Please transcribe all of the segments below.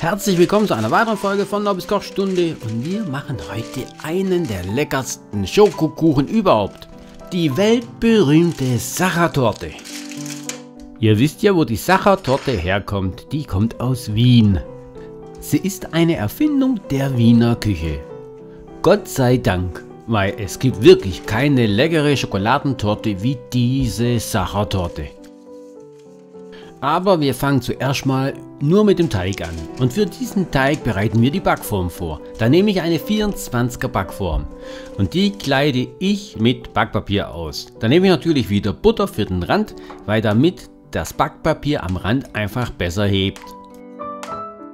Herzlich willkommen zu einer weiteren Folge von Nobis Kochstunde und wir machen heute einen der leckersten Schokokuchen überhaupt. Die weltberühmte Sachertorte. Ihr wisst ja, wo die Sachertorte herkommt. Die kommt aus Wien. Sie ist eine Erfindung der Wiener Küche. Gott sei Dank, weil es gibt wirklich keine leckere Schokoladentorte wie diese Sachertorte. Aber wir fangen zuerst mal nur mit dem Teig an. Und für diesen Teig bereiten wir die Backform vor. Da nehme ich eine 24er Backform und die kleide ich mit Backpapier aus. Da nehme ich natürlich wieder Butter für den Rand, weil damit das Backpapier am Rand einfach besser hebt.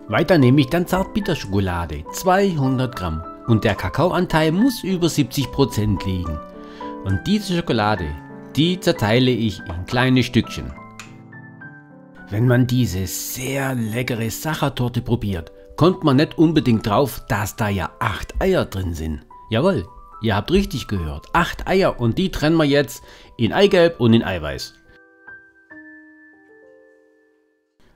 Weiter nehme ich dann Zartbitterschokolade, 200 Gramm. Und der Kakaoanteil muss über 70% liegen. Und diese Schokolade, die zerteile ich in kleine Stückchen. Wenn man diese sehr leckere Sachertorte probiert, kommt man nicht unbedingt drauf, dass da ja 8 Eier drin sind. Jawohl, ihr habt richtig gehört, 8 Eier und die trennen wir jetzt in Eigelb und in Eiweiß.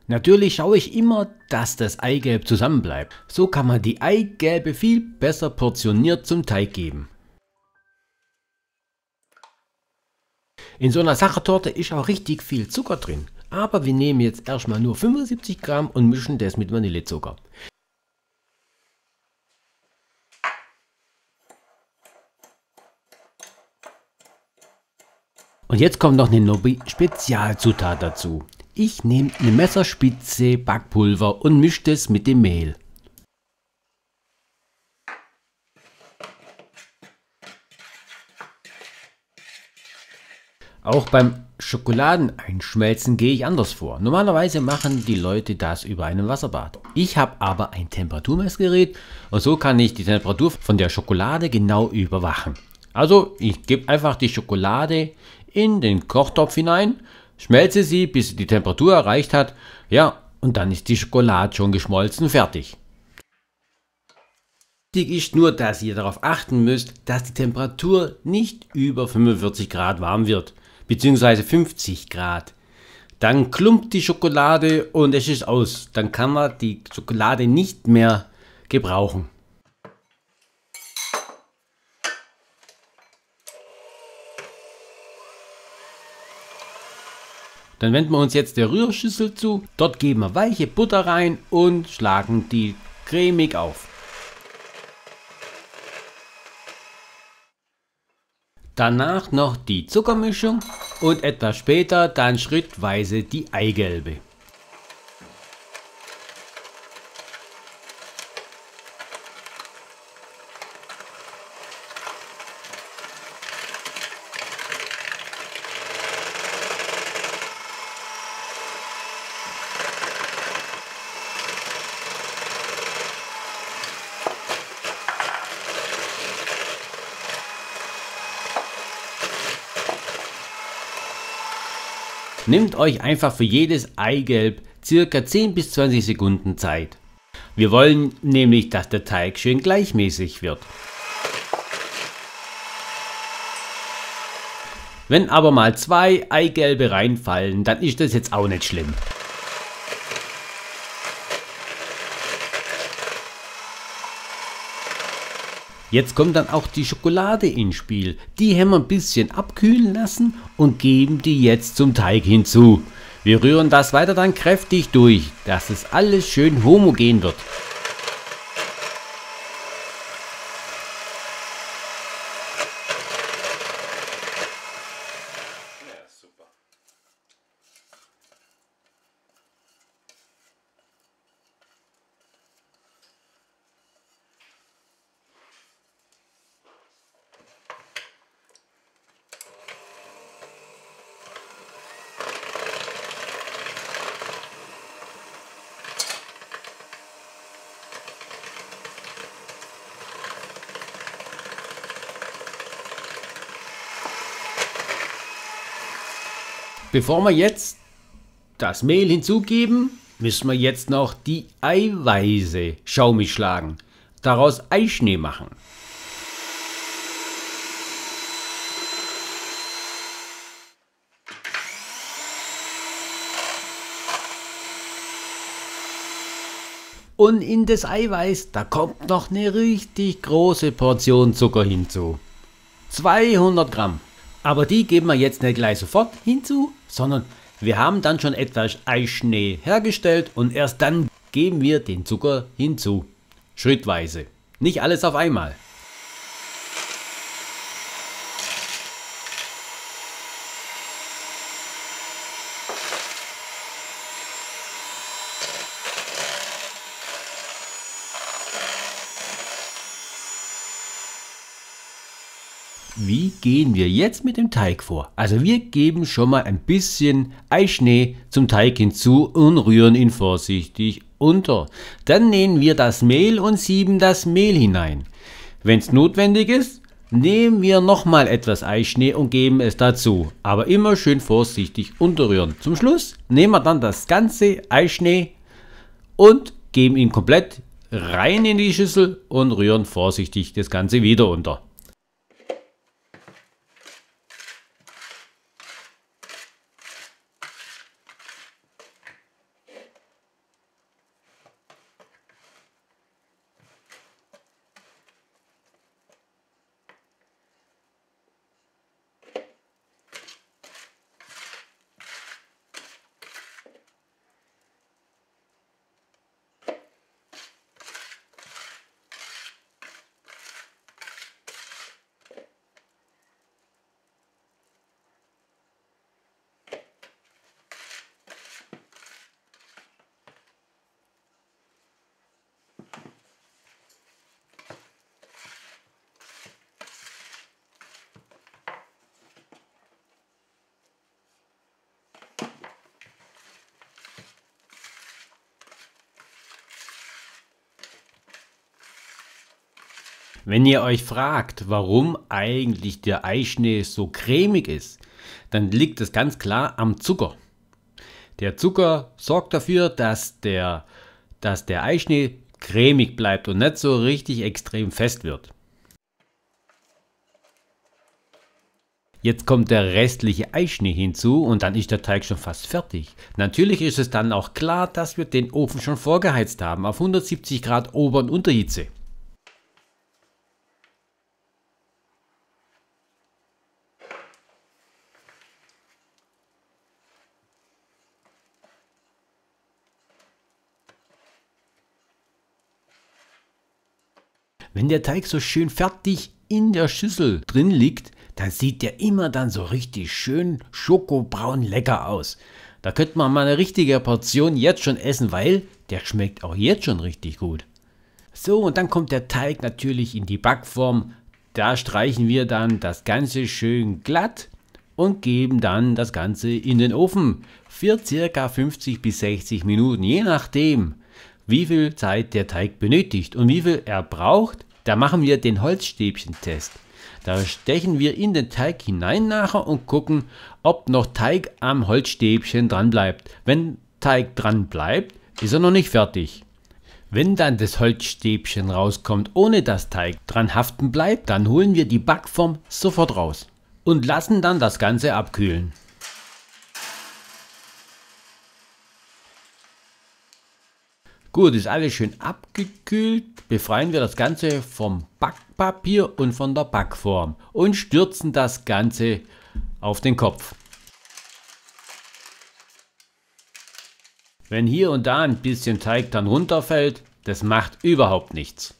Natürlich schaue ich immer, dass das Eigelb zusammenbleibt. So kann man die Eigelbe viel besser portioniert zum Teig geben. In so einer Sachertorte ist auch richtig viel Zucker drin. Aber wir nehmen jetzt erstmal nur 75 Gramm und mischen das mit Vanillezucker. Und jetzt kommt noch eine Nobby-Spezialzutat dazu. Ich nehme eine Messerspitze Backpulver und mische das mit dem Mehl. Auch beim Schokoladeneinschmelzen gehe ich anders vor. Normalerweise machen die Leute das über einen Wasserbad. Ich habe aber ein Temperaturmessgerät und so kann ich die Temperatur von der Schokolade genau überwachen. Also ich gebe einfach die Schokolade in den Kochtopf hinein, schmelze sie, bis sie die Temperatur erreicht hat. Ja, und dann ist die Schokolade schon geschmolzen, fertig. Wichtig ist nur, dass ihr darauf achten müsst, dass die Temperatur nicht über 45 Grad warm wird. Beziehungsweise 50 Grad. Dann klumpt die Schokolade und es ist aus. Dann kann man die Schokolade nicht mehr gebrauchen. Dann wenden wir uns jetzt der Rührschüssel zu. Dort geben wir weiche Butter rein und schlagen die cremig auf. Danach noch die Zuckermischung und etwas später dann schrittweise die Eigelbe. Nehmt euch einfach für jedes Eigelb circa 10 bis 20 Sekunden Zeit. Wir wollen nämlich, dass der Teig schön gleichmäßig wird. Wenn aber mal 2 Eigelbe reinfallen, dann ist das jetzt auch nicht schlimm. Jetzt kommt dann auch die Schokolade ins Spiel. Die haben wir ein bisschen abkühlen lassen und geben die jetzt zum Teig hinzu. Wir rühren das weiter dann kräftig durch, dass es alles schön homogen wird. Bevor wir jetzt das Mehl hinzugeben, müssen wir jetzt noch die Eiweiße schaumig schlagen. Daraus Eischnee machen. Und in das Eiweiß, da kommt noch eine richtig große Portion Zucker hinzu. 200 Gramm. Aber die geben wir jetzt nicht gleich sofort hinzu, sondern wir haben dann schon etwas Eischnee hergestellt und erst dann geben wir den Zucker hinzu. Schrittweise. Nicht alles auf einmal. Wie gehen wir jetzt mit dem Teig vor? Also wir geben schon mal ein bisschen Eischnee zum Teig hinzu und rühren ihn vorsichtig unter. Dann nehmen wir das Mehl und sieben das Mehl hinein. Wenn es notwendig ist, nehmen wir nochmal etwas Eischnee und geben es dazu. Aber immer schön vorsichtig unterrühren. Zum Schluss nehmen wir dann das ganze Eischnee und geben ihn komplett rein in die Schüssel und rühren vorsichtig das Ganze wieder unter. Wenn ihr euch fragt, warum eigentlich der Eischnee so cremig ist, dann liegt es ganz klar am Zucker. Der Zucker sorgt dafür, dass der Eischnee cremig bleibt und nicht so richtig extrem fest wird. Jetzt kommt der restliche Eischnee hinzu und dann ist der Teig schon fast fertig. Natürlich ist es dann auch klar, dass wir den Ofen schon vorgeheizt haben auf 170 Grad Ober- und Unterhitze. Wenn der Teig so schön fertig in der Schüssel drin liegt, dann sieht der immer dann so richtig schön schokobraun lecker aus. Da könnte man mal eine richtige Portion jetzt schon essen, weil der schmeckt auch jetzt schon richtig gut. So, und dann kommt der Teig natürlich in die Backform. Da streichen wir dann das Ganze schön glatt und geben dann das Ganze in den Ofen für ca. 50 bis 60 Minuten, je nachdem, wie viel Zeit der Teig benötigt und wie viel er braucht. Da machen wir den Holzstäbchen-Test. Da stechen wir in den Teig hinein nachher und gucken, ob noch Teig am Holzstäbchen dran bleibt. Wenn Teig dran bleibt, ist er noch nicht fertig. Wenn dann das Holzstäbchen rauskommt, ohne dass Teig dran haften bleibt, dann holen wir die Backform sofort raus und lassen dann das Ganze abkühlen. Gut, ist alles schön abgekühlt, befreien wir das Ganze vom Backpapier und von der Backform und stürzen das Ganze auf den Kopf. Wenn hier und da ein bisschen Teig dann runterfällt, das macht überhaupt nichts.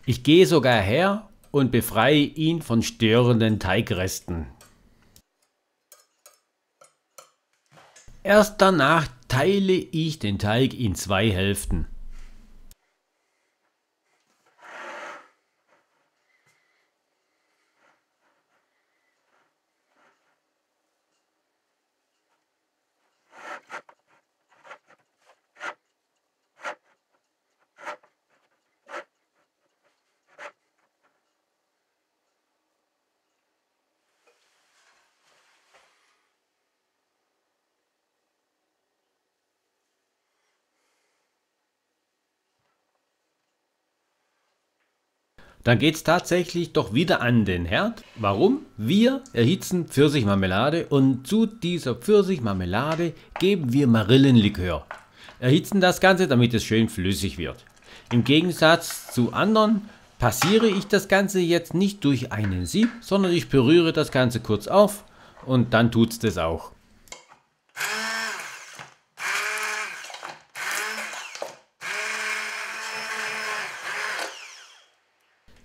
Ich gehe sogar her und befreie ihn von störenden Teigresten. Erst danach teile ich den Teig in 2 Hälften. Dann geht es tatsächlich doch wieder an den Herd. Warum? Wir erhitzen Pfirsichmarmelade und zu dieser Pfirsichmarmelade geben wir Marillenlikör. Erhitzen das Ganze, damit es schön flüssig wird. Im Gegensatz zu anderen passiere ich das Ganze jetzt nicht durch einen Sieb, sondern ich berühre das Ganze kurz auf und dann tut es das auch.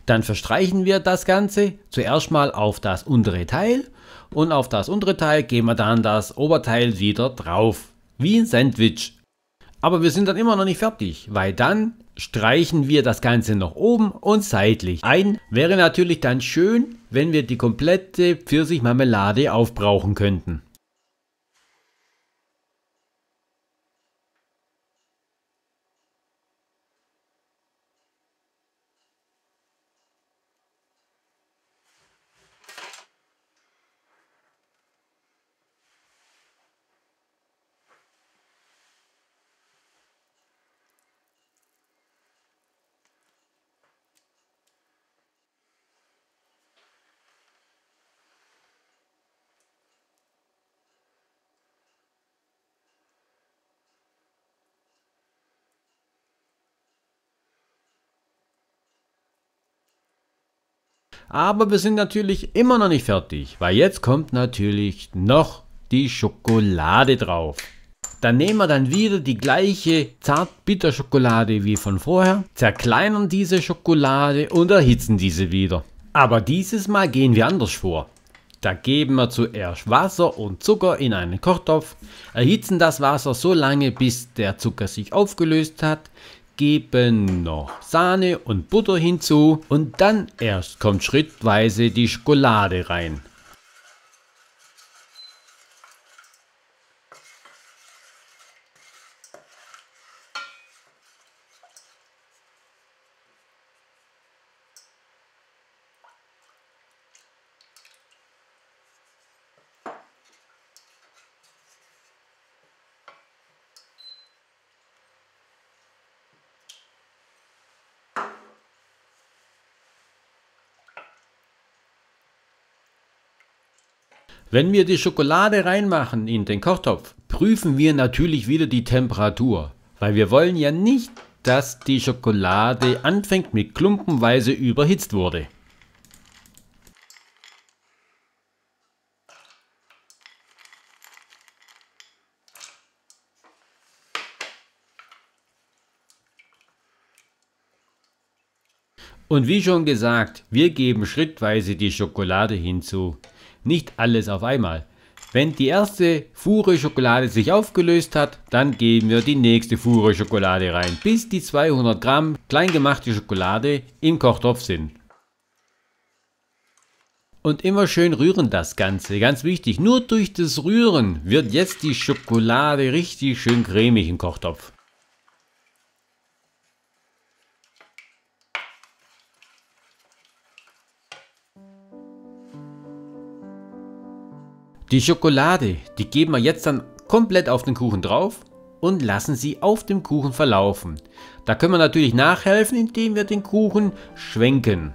Dann verstreichen wir das Ganze zuerst mal auf das untere Teil und auf das untere Teil geben wir dann das Oberteil wieder drauf, wie ein Sandwich. Aber wir sind dann immer noch nicht fertig, weil dann streichen wir das Ganze noch oben und seitlich ein. Wäre natürlich dann schön, wenn wir die komplette Pfirsichmarmelade aufbrauchen könnten. Aber wir sind natürlich immer noch nicht fertig, weil jetzt kommt natürlich noch die Schokolade drauf. Dann nehmen wir dann wieder die gleiche Zartbitterschokolade wie von vorher, zerkleinern diese Schokolade und erhitzen diese wieder. Aber dieses Mal gehen wir anders vor. Da geben wir zuerst Wasser und Zucker in einen Kochtopf, erhitzen das Wasser so lange, bis der Zucker sich aufgelöst hat, geben noch Sahne und Butter hinzu und dann erst kommt schrittweise die Schokolade rein. Wenn wir die Schokolade reinmachen in den Kochtopf, prüfen wir natürlich wieder die Temperatur, weil wir wollen ja nicht, dass die Schokolade anfängt mit klumpenweise überhitzt wurde. Und wie schon gesagt, wir geben schrittweise die Schokolade hinzu. Nicht alles auf einmal. Wenn die erste Fuhre Schokolade sich aufgelöst hat, dann geben wir die nächste Fuhre Schokolade rein, bis die 200 Gramm kleingemachte Schokolade im Kochtopf sind. Und immer schön rühren das Ganze, ganz wichtig. Nur durch das Rühren wird jetzt die Schokolade richtig schön cremig im Kochtopf. Die Schokolade, die geben wir jetzt dann komplett auf den Kuchen drauf und lassen sie auf dem Kuchen verlaufen. Da können wir natürlich nachhelfen, indem wir den Kuchen schwenken.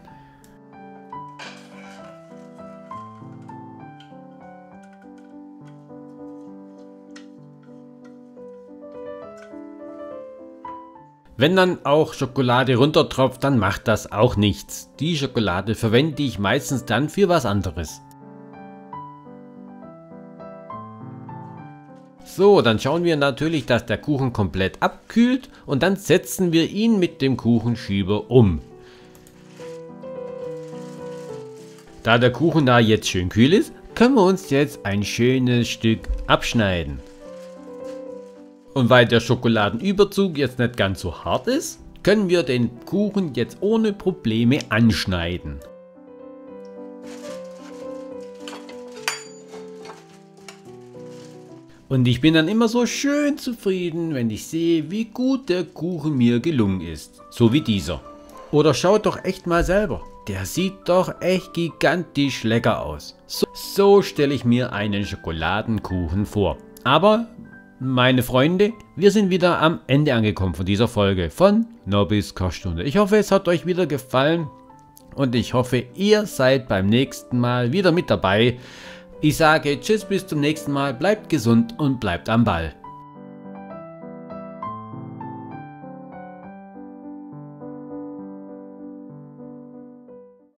Wenn dann auch Schokolade runtertropft, dann macht das auch nichts. Die Schokolade verwende ich meistens dann für was anderes. So, dann schauen wir natürlich, dass der Kuchen komplett abkühlt und dann setzen wir ihn mit dem Kuchenschieber um. Da der Kuchen da jetzt schön kühl ist, können wir uns jetzt ein schönes Stück abschneiden. Und weil der Schokoladenüberzug jetzt nicht ganz so hart ist, können wir den Kuchen jetzt ohne Probleme anschneiden. Und ich bin dann immer so schön zufrieden, wenn ich sehe, wie gut der Kuchen mir gelungen ist. So wie dieser. Oder schaut doch echt mal selber. Der sieht doch echt gigantisch lecker aus. So stelle ich mir einen Schokoladenkuchen vor. Aber, meine Freunde, wir sind wieder am Ende angekommen von dieser Folge von Nobis Kochstunde. Ich hoffe, es hat euch wieder gefallen. und ich hoffe, ihr seid beim nächsten Mal wieder mit dabei. Ich sage tschüss, bis zum nächsten Mal, bleibt gesund und bleibt am Ball.